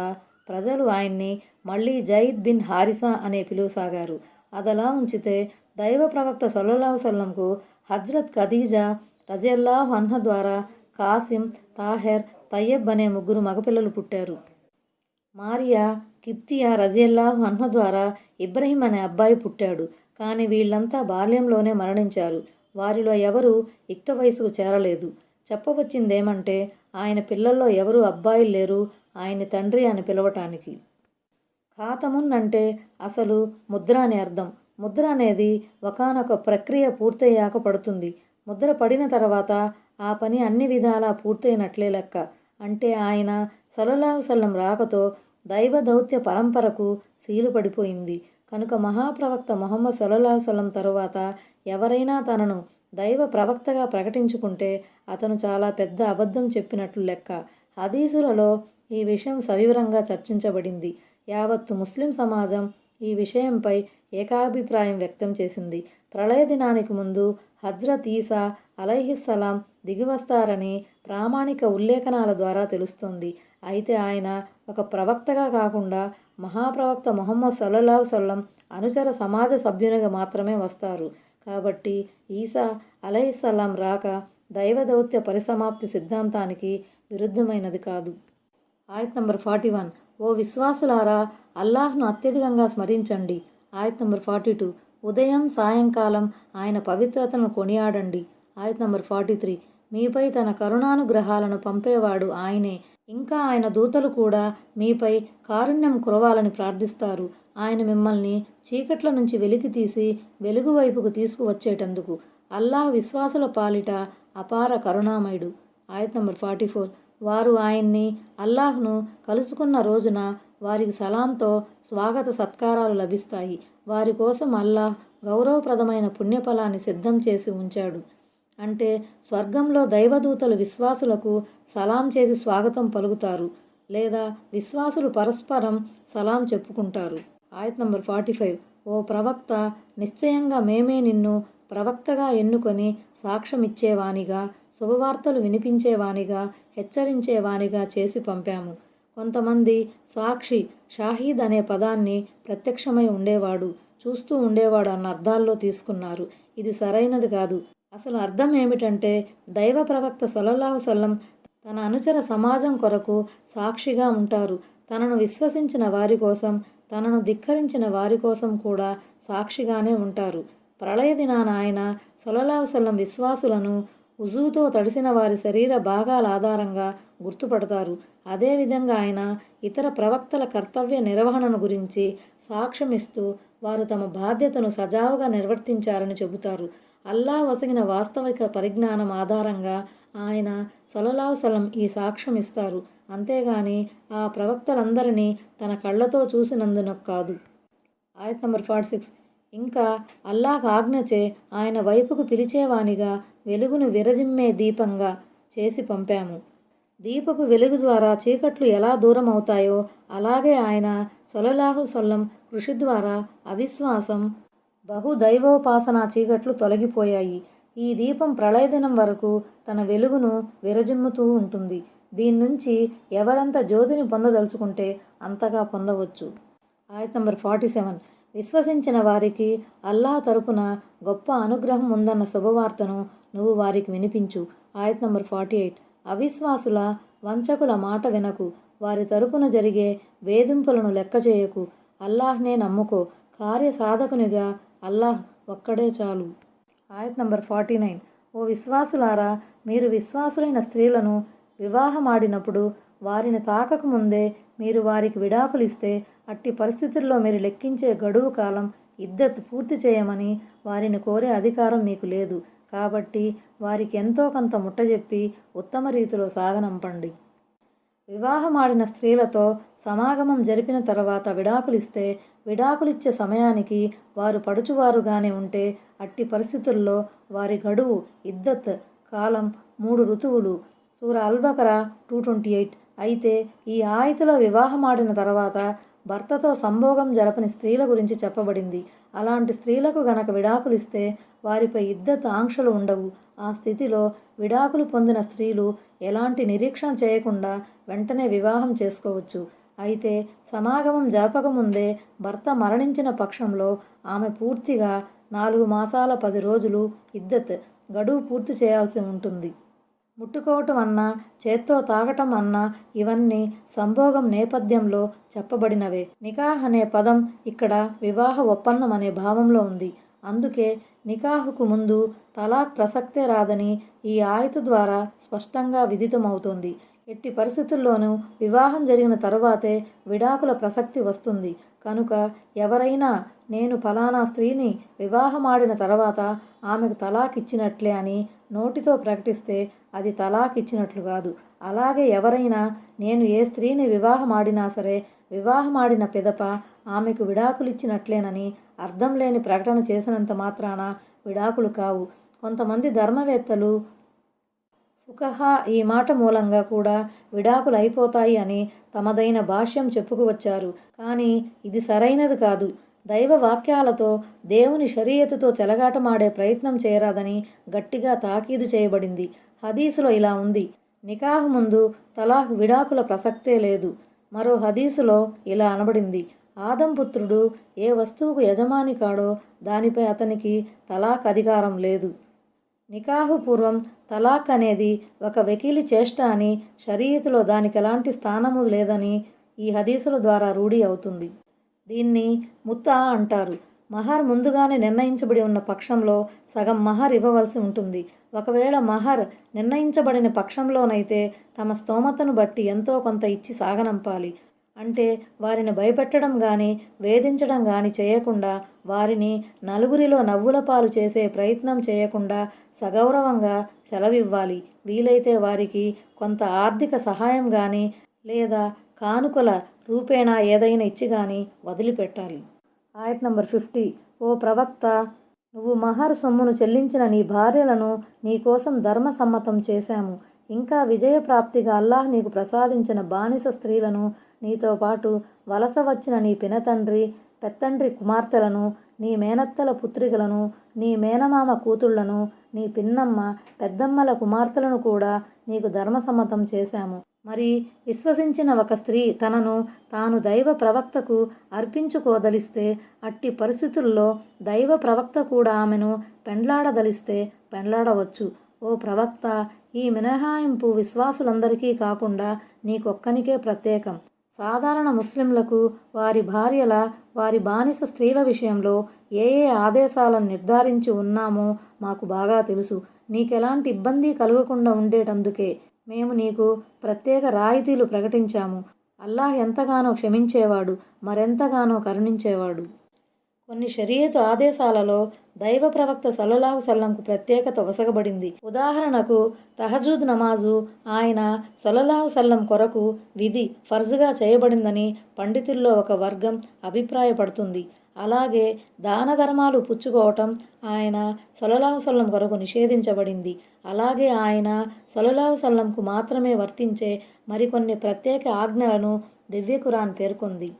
Speaker 1: ప్రజలు ఆయన్ని మళ్ళీ జైద్ బిన్ హారిసా అనే పిలువసాగారు. అదలా ఉంచితే దైవ ప్రవక్త సల్లల్లాహు సల్లంకు హజ్రత్ ఖదీజా రజియల్లాహు అన్హా ద్వారా కాసిం, తాహెర్, తయ్యబ్ అనే 3 మగపిల్లలు పుట్టారు. మారియా కిప్తియా రజియల్లాహు అన్హా ద్వారా ఇబ్రహీం అనే అబ్బాయి పుట్టాడు. కానీ వీళ్ళంతా బాల్యంలోనే మరణించారు. వారిలో ఎవరూ యుక్త వయసుకు చేరలేదు. చెప్పవచ్చిందేమంటే ఆయన పిల్లల్లో ఎవరూ అబ్బాయిలు లేరు ఆయన్ని తండ్రి అని పిలవటానికి. ఖాతమున్ అంటే అసలు ముద్ర అని అర్థం. ముద్ర అనేది ఒకానొక ప్రక్రియ పూర్తయ్యాక పడుతుంది. ముద్ర పడిన తర్వాత ఆ పని అన్ని విధాలా పూర్తయినట్లే లెక్క. అంటే ఆయన సల్లల్లాహు సల్లం రాకతో దైవ దౌత్య పరంపరకు సీలు పడిపోయింది. కనుక మహాప్రవక్త ముహమ్మద్ సల్లల్లాహు సల్లం తరువాత ఎవరైనా తనను దైవ ప్రవక్తగా ప్రకటించుకుంటే అతను చాలా పెద్ద అబద్ధం చెప్పినట్లు లెక్క. హదీసులలో ఈ విషయం సవివరంగా చర్చించబడింది. యావత్తు ముస్లిం సమాజం ఈ విషయంపై ఏకాభిప్రాయం వ్యక్తం చేసింది. ప్రళయ దినానికి ముందు హజ్రత్ ఈసా అలైహిస్సలాం దిగివస్తారని ప్రామాణిక ఉల్లేఖనాల ద్వారా తెలుస్తోంది. అయితే ఆయన ఒక ప్రవక్తగా కాకుండా మహాప్రవక్త ముహమ్మద్ సల్లల్లాహు సల్లం అనుచర సమాజ సభ్యునిగా మాత్రమే వస్తారు. కాబట్టి ఈసా అలైహిస్సలాం రాక దైవ దౌత్య పరిసమాప్తి సిద్ధాంతానికి విరుద్ధమైనది కాదు. ఆయత్ నంబర్ 41 ఓ విశ్వాసులారా, అల్లాహ్ను అత్యధికంగా స్మరించండి. ఆయత్ నంబర్ 42 ఉదయం సాయంకాలం ఆయన పవిత్రతను కొనియాడండి. ఆయత్ నంబర్ 43 మీపై తన కరుణానుగ్రహాలను పంపేవాడు ఆయనే. ఇంకా ఆయన దూతలు కూడా మీపై కారుణ్యం కురవాలని ప్రార్థిస్తారు. ఆయన మిమ్మల్ని చీకట్ల నుంచి వెలికి తీసి వెలుగు వైపుకు తీసుకువచ్చేటందుకు. అల్లాహ్ విశ్వాసుల పాలిట అపార కరుణామయుడు. ఆయత్ నంబర్ 44 వారు ఆయన్ని అల్లాహ్ను కలుసుకున్న రోజున వారికి సలాంతో స్వాగత సత్కారాలు లభిస్తాయి. వారి కోసం అల్లాహ్ గౌరవప్రదమైన పుణ్యఫలాన్ని సిద్ధం చేసి ఉంచాడు. అంటే స్వర్గంలో దైవదూతలు విశ్వాసులకు సలాం చేసి స్వాగతం పలుకుతారు, లేదా విశ్వాసులు పరస్పరం సలాం చెప్పుకుంటారు. ఆయత్ నంబర్ 45 ఓ ప్రవక్త, నిశ్చయంగా మేమే నిన్ను ప్రవక్తగా ఎన్నుకొని సాక్ష్యమిచ్చేవానిగా, శుభవార్తలు వినిపించేవానిగా, హెచ్చరించేవానిగా చేసి పంపాము. కొంతమంది సాక్షి, షాహీద్ అనే పదాన్ని ప్రత్యక్షమై ఉండేవాడు, చూస్తూ ఉండేవాడు అన్న అర్థాల్లో తీసుకున్నారు. ఇది సరైనది కాదు. అసలు అర్థం ఏమిటంటే దైవ ప్రవక్త సల్లల్లాహు సల్లం తన అనుచర సమాజం కొరకు సాక్షిగా ఉంటారు. తనను విశ్వసించిన వారి కోసం, తనను ధిక్కరించిన వారి కోసం కూడా సాక్షిగానే ఉంటారు. ప్రళయ దినాన ఆయన సల్లల్లాహు సల్లం విశ్వాసులను ఉజూతో తడిసిన వారి శరీర భాగాల ఆధారంగా గుర్తుపడతారు. అదేవిధంగా ఆయన ఇతర ప్రవక్తల కర్తవ్య నిర్వహణను గురించి సాక్ష్యమిస్తూ వారు తమ బాధ్యతను సజావుగా నిర్వర్తించారని చెబుతారు. అల్లాహ్ వసగిన వాస్తవిక పరిజ్ఞానం ఆధారంగా ఆయన సల్లల్లాహు సల్లం ఈ సాక్ష్యం ఇస్తారు. అంతేగాని ఆ ప్రవక్తలందరినీ తన కళ్ళతో చూసినందున కాదు. ఆయత్ నంబర్ 46 ఇంకా అల్లాహ్ ఆజ్ఞచే ఆయన వైపుకు పిలిచేవానిగా వెలుగును విరజిమ్మే దీపంగా చేసి పంపాము. దీపపు వెలుగు ద్వారా చీకట్లు ఎలా దూరం అవుతాయో అలాగే ఆయన సల్లల్లాహు సల్లం కృషి ద్వారా అవిశ్వాసం, బహుదైవోపాసనా చీకట్లు తొలగిపోయాయి. ఈ దీపం ప్రళయదినం వరకు తన వెలుగును విరజిమ్ముతూ ఉంటుంది. దీని నుంచి ఎవరంత జ్యోతిని పొందదలుచుకుంటే అంతగా పొందవచ్చు. ఆయత్ నంబర్ 47 విశ్వసించిన వారికి అల్లాహ్ తరపున గొప్ప అనుగ్రహం ఉందన్న శుభవార్తను నువ్వు వారికి వినిపించు. ఆయత్ నంబర్ 48 అవిశ్వాసుల, వంచకుల మాట వినకు. వారి తరపున జరిగే వేధింపులను లెక్క చేయకు. అల్లాహ్నే నమ్ముకో. కార్యసాధకునిగా అల్లాహ్ ఒక్కడే చాలు. ఆయత్ నంబర్ 49 ఓ విశ్వాసులారా, మీరు విశ్వాసులైన స్త్రీలను వివాహమాడినప్పుడు వారిని తాకకముందే మీరు వారికి విడాకులిస్తే అట్టి పరిస్థితుల్లో మీరు లెక్కించే గడువు కాలం ఇద్దత్ పూర్తి చేయమని వారిని కోరే అధికారం మీకు లేదు. కాబట్టి వారికి ఎంతో కొంత ముట్టజెప్పి ఉత్తమ రీతిలో సాగనంపండి. వివాహమాడిన స్త్రీలతో సమాగమం జరిపిన తర్వాత విడాకులిస్తే విడాకులిచ్చే సమయానికి వారు పడుచువారుగానే ఉంటే అట్టి పరిస్థితుల్లో వారి గడువు ఇద్దత్ కాలం 3 ఋతువులు. సూరా అల్-బకరా 228. అయితే ఈ ఆయతులో వివాహమాడిన తర్వాత భర్తతో సంభోగం జరపని స్త్రీల గురించి చెప్పబడింది. అలాంటి స్త్రీలకు గనక విడాకులిస్తే వారిపై ఇద్దత్ ఆంక్షలు ఉండవు. ఆ స్థితిలో విడాకులు పొందిన స్త్రీలు ఎలాంటి నిరీక్షణ చేయకుండా వెంటనే వివాహం చేసుకోవచ్చు. అయితే సమాగమం జరపకముందే భర్త మరణించిన పక్షంలో ఆమె పూర్తిగా 4 మాసాల 10 రోజులు ఇద్దత్ గడువు పూర్తి చేయాల్సి ఉంటుంది. ముట్టుకోవటం అన్నా, చేత్తో తాగటం అన్నా ఇవన్నీ సంభోగం నేపథ్యంలో చెప్పబడినవే. నికాహ్ అనే పదం ఇక్కడ వివాహ ఒప్పందం అనే భావంలో ఉంది. అందుకే నికాహుకు ముందు తలాక్ ప్రసక్తే రాదని ఈ ఆయతు ద్వారా స్పష్టంగా విదితమవుతోంది. ఎట్టి పరిస్థితుల్లోనూ వివాహం జరిగిన తరువాతే విడాకుల ప్రసక్తి వస్తుంది. కనుక ఎవరైనా నేను ఫలానా స్త్రీని వివాహమాడిన తర్వాత ఆమెకు తలాక్ ఇచ్చినట్లే అని నోటితో ప్రకటిస్తే అది తలాక్ ఇచ్చినట్లు కాదు. అలాగే ఎవరైనా నేను ఏ స్త్రీని వివాహమాడినా సరే వివాహమాడిన పిదప ఆమెకు విడాకులిచ్చినట్లేనని అర్థం లేని ప్రకటన చేసినంత మాత్రాన విడాకులు కావు. కొంతమంది ధర్మవేత్తలు ఫుకహా ఈ మాట మూలంగా కూడా విడాకులు అయిపోతాయి అని తమదైన భాష్యం చెప్పుకువచ్చారు. కానీ ఇది సరైనది కాదు. దైవ వాక్యాలతో దేవుని షరియతుతో చెలగాటమాడే ప్రయత్నం చేయరాదని గట్టిగా తాకీదు చేయబడింది. హదీసులో ఇలా ఉంది: నికాహ్ ముందు తలాక్ విడాకుల ప్రసక్తే లేదు. మరో హదీసులో ఇలా అనబడింది: ఆదం పుత్రుడు ఏ వస్తువుకు యజమాని కాడో దానిపై అతనికి తలాక్ అధికారం లేదు. నికాహు పూర్వం తలాక్ అనేది ఒక వెకిలి చేష్ట అని, షరీయతులో దానికి ఎలాంటి స్థానము లేదని ఈ హదీసుల ద్వారా రూఢి అవుతుంది. దీన్ని ముత్తా అంటారు. మహర్ ముందుగానే నిర్ణయించబడి ఉన్న పక్షంలో సగం మహర్ ఇవ్వవలసి ఉంటుంది. ఒకవేళ మహర్ నిర్ణయించబడిన పక్షంలోనైతే తమ స్తోమతను బట్టి ఎంతో కొంత ఇచ్చి సాగనంపాలి. అంటే వారిని భయపెట్టడం కానీ వేధించడం కానీ చేయకుండా, వారిని నలుగురిలో నవ్వుల పాలు చేసే ప్రయత్నం చేయకుండా సగౌరవంగా సెలవివ్వాలి. వీలైతే వారికి కొంత ఆర్థిక సహాయం కానీ లేదా కానుకల రూపేణా ఏదైనా ఇచ్చి కానీ వదిలిపెట్టాలి. ఆయత్ నంబర్ 50. ఓ ప్రవక్త, నువ్వు మహర్ సొమ్మును చెల్లించిన నీ భార్యలను నీకోసం ధర్మసమ్మతం చేశాము. ఇంకా విజయప్రాప్తిగా అల్లాహ్ నీకు ప్రసాదించిన బానిస స్త్రీలను, నీతో పాటు వలస వచ్చిన నీ పినతండ్రి పెత్తండ్రి కుమార్తెలను, నీ మేనత్తల పుత్రికలను, నీ మేనమామ కూతుళ్లను, నీ పిన్నమ్మ పెద్దమ్మల కుమార్తెలను కూడా నీకు ధర్మసమ్మతం చేశాము. మరి విశ్వసించిన ఒక స్త్రీ తనను తాను దైవ ప్రవక్తకు అర్పించుకోదలిస్తే అట్టి పరిస్థితుల్లో దైవ ప్రవక్త కూడా ఆమెను పెండ్లాడదలిస్తే పెండ్లాడవచ్చు. ఓ ప్రవక్త, ఈ మినహాయింపు విశ్వాసులందరికీ కాకుండా నీకొక్కనికే ప్రత్యేకం. సాధారణ ముస్లింలకు వారి భార్యల, వారి బానిస స్త్రీల విషయంలో ఏ ఏ ఆదేశాలను నిర్ధారించి ఉన్నామో మాకు బాగా తెలుసు. నీకెలాంటి ఇబ్బంది కలగకుండా ఉండేటందుకే మేము నీకు ప్రత్యేక రాయితీలు ప్రకటించాము. అల్లాహ్ ఎంతగానో క్షమించేవాడు, మరెంతగానో కరుణించేవాడు. కొన్ని షరియతు ఆదేశాలలో దైవ ప్రవక్త సల్లల్లాహు సల్లంకు ప్రత్యేకత ఒసగబడింది. ఉదాహరణకు తహజుద్ నమాజు ఆయన సల్లల్లాహు సల్లం కొరకు విధి ఫర్జుగా చేయబడిందని పండితుల్లో ఒక వర్గం అభిప్రాయపడుతుంది. అలాగే దాన ధర్మాలు పుచ్చుకోవటం ఆయన సల్లల్లాహు సల్లం కొరకు నిషేధించబడింది. అలాగే ఆయన సల్లల్లాహు సల్లంకు మాత్రమే వర్తించే మరికొన్ని ప్రత్యేక ఆజ్ఞలను దివ్య ఖురాన్ పేర్కొంది.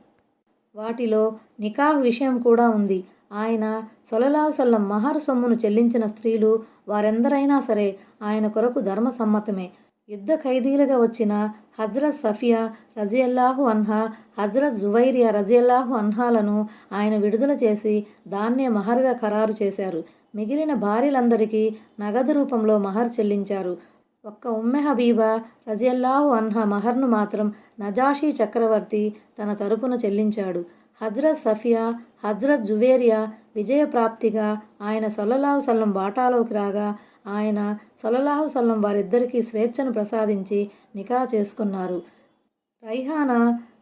Speaker 1: వాటిలో నికాహ్ విషయం కూడా ఉంది. ఆయన సల్లల్లాహు సల్లం మహర్ సొమ్మును చెల్లించిన స్త్రీలు వారెందరైనా సరే ఆయన కొరకు ధర్మసమ్మతమే. యుద్ధ ఖైదీలుగా వచ్చిన హజ్రత్ సఫియా రజియల్లాహు అన్హా, హజ్రత్ జువైరియా రజియల్లాహు అన్హాలను ఆయన విడుదల చేసి దాన్నే మహర్గా ఖరారు చేశారు. మిగిలిన భార్యలందరికీ నగదు రూపంలో మహర్ చెల్లించారు. ఒక్క ఉమ్మె హబీబా రజియల్లాహు అన్హా మహర్ను మాత్రం నజాషీ చక్రవర్తి తన తరపున చెల్లించాడు. హజ్రత్ సఫియా, హజ్రత్ జువేరియా విజయప్రాప్తిగా ఆయన సల్లల్లాహు సల్లం బాటాలోకి రాగా ఆయన సల్లల్లాహు సల్లం వారిద్దరికీ స్వేచ్ఛను ప్రసాదించి నికా చేసుకున్నారు. రైహానా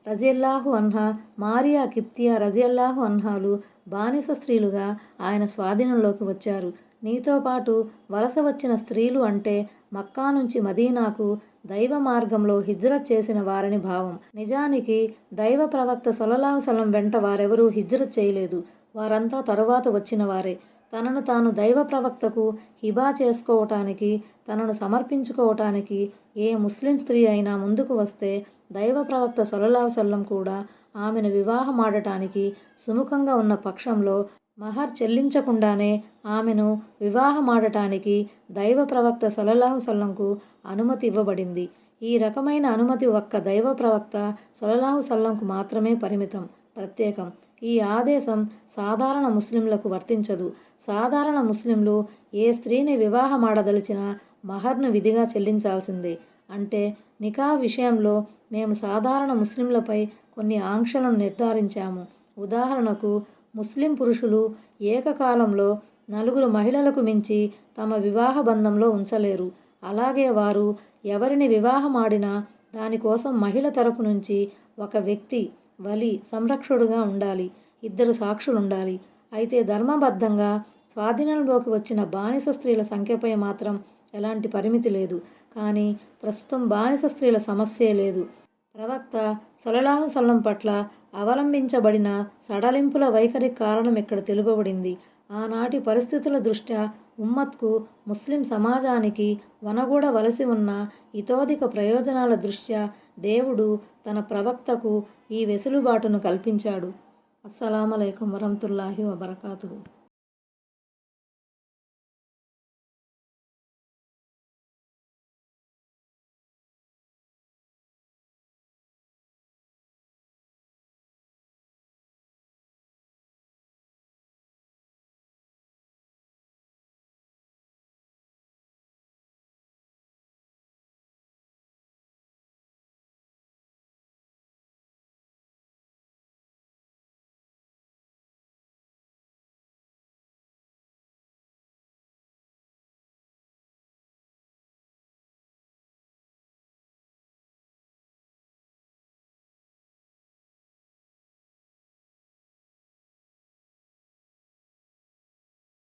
Speaker 1: రజియల్లాహు అన్హా, మారియా కిప్తియా రజియల్లాహు అన్హాలు బానిస స్త్రీలుగా ఆయన స్వాధీనంలోకి వచ్చారు. నీతో పాటు వలస వచ్చిన స్త్రీలు అంటే మక్కా నుంచి మదీనాకు దైవ మార్గంలో హిజ్రత్ చేసిన వారని భావం. నిజానికి దైవ ప్రవక్త సల్లల్లాహు సల్లం వెంట వారెవరూ హిజ్రత్ చేయలేదు. వారంతా తరువాత వచ్చిన వారే. తనను తాను దైవ ప్రవక్తకు హిబా చేసుకోవటానికి, తనను సమర్పించుకోవటానికి ఏ ముస్లిం స్త్రీ అయినా ముందుకు వస్తే దైవ ప్రవక్త సల్లల్లాహు సల్లం కూడా ఆమెను వివాహమాడటానికి సుముఖంగా ఉన్న పక్షంలో మహర్ చెల్లించకుండానే ఆమెను వివాహమాడటానికి దైవ ప్రవక్త సల్లల్లాహు సల్లంకు అనుమతి ఇవ్వబడింది. ఈ రకమైన అనుమతి ఒక్క దైవ ప్రవక్త సల్లల్లాహు సల్లంకు మాత్రమే పరిమితం, ప్రత్యేకం. ఈ ఆదేశం సాధారణ ముస్లింలకు వర్తించదు. సాధారణ ముస్లింలు ఏ స్త్రీని వివాహమాడదలిచినా మహర్ను విధిగా చెల్లించాల్సిందే. అంటే నికా విషయంలో మేము సాధారణ ముస్లింలపై కొన్ని ఆంక్షలను నిర్ధారించాము. ఉదాహరణకు, ముస్లిం పురుషులు ఏకకాలంలో 4 మహిళలకు మించి తమ వివాహ బంధంలో ఉంచలేరు. అలాగే వారు ఎవరిని వివాహమాడినా దానికోసం మహిళ తరపు నుంచి ఒక వ్యక్తి వలి సంరక్షకుడుగా ఉండాలి. 2 సాక్షులుండాలి. అయితే ధర్మబద్ధంగా స్వాధీనంలోకి వచ్చిన బానిస స్త్రీల సంఖ్యపై మాత్రం ఎలాంటి పరిమితి లేదు. కానీ ప్రస్తుతం బానిస స్త్రీల సమస్యే లేదు. ప్రవక్త సల్లల్లాహు అలైహి వసల్లం పట్ల అవలంబించబడిన సడలింపుల వైఖరి కారణం ఇక్కడ తెలుపబడింది. ఆనాటి పరిస్థితుల దృష్ట్యా ఉమ్మత్కు, ముస్లిం సమాజానికి వనగూడవలసి ఉన్న ఇతోధిక ప్రయోజనాల దృష్ట్యా దేవుడు తన ప్రవక్తకు ఈ వెసులుబాటును కల్పించాడు. అస్సలాము అలైకుం వరహ్మతుల్లాహి వబరకాతుహు.